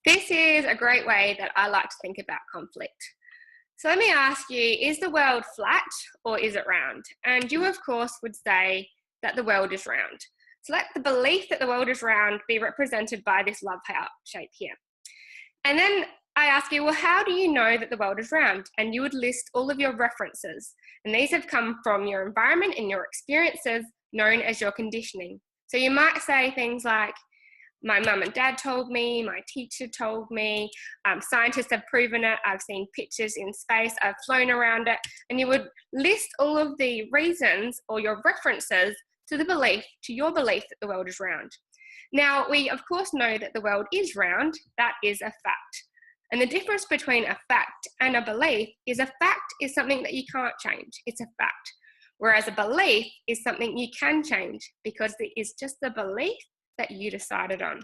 This is a great way that I like to think about conflict. So let me ask you, is the world flat or is it round? And you, of course, would say that the world is round. So let the belief that the world is round be represented by this love heart shape here. And then I ask you, well, how do you know that the world is round? And you would list all of your references. And these have come from your environment and your experiences known as your conditioning. So you might say things like, my mum and dad told me, my teacher told me, scientists have proven it, I've seen pictures in space, I've flown around it, and you would list all of the reasons or your references to the belief, to your belief that the world is round. Now, we of course know that the world is round, that is a fact. And the difference between a fact and a belief is a fact is something that you can't change, it's a fact. Whereas a belief is something you can change because it is just a belief that you decided on.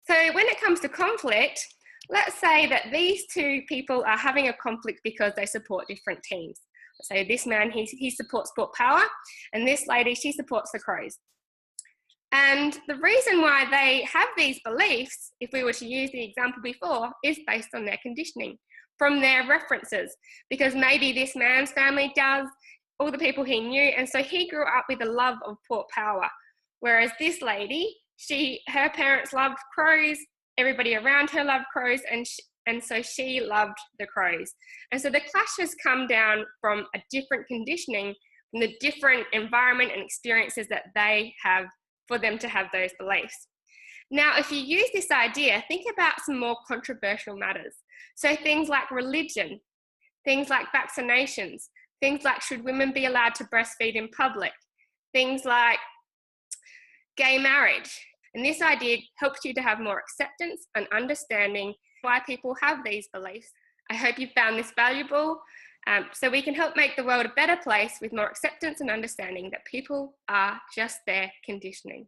So when it comes to conflict, let's say that these two people are having a conflict because they support different teams. Let's say this man, he supports Sport Power, and this lady, she supports the Crows. And the reason why they have these beliefs, if we were to use the example before, is based on their conditioning, from their references, because maybe this man's family does, all the people he knew, and so he grew up with a love of Port Power. Whereas this lady, her parents loved crows, everybody around her loved crows, and so she loved the crows. And so the clash has come down from a different conditioning, from the different environment and experiences that they have for them to have those beliefs. Now, if you use this idea, think about some more controversial matters. So things like religion, things like vaccinations, things like should women be allowed to breastfeed in public, things like gay marriage. And this idea helps you to have more acceptance and understanding why people have these beliefs. I hope you found this valuable, so we can help make the world a better place with more acceptance and understanding that people are just their conditioning.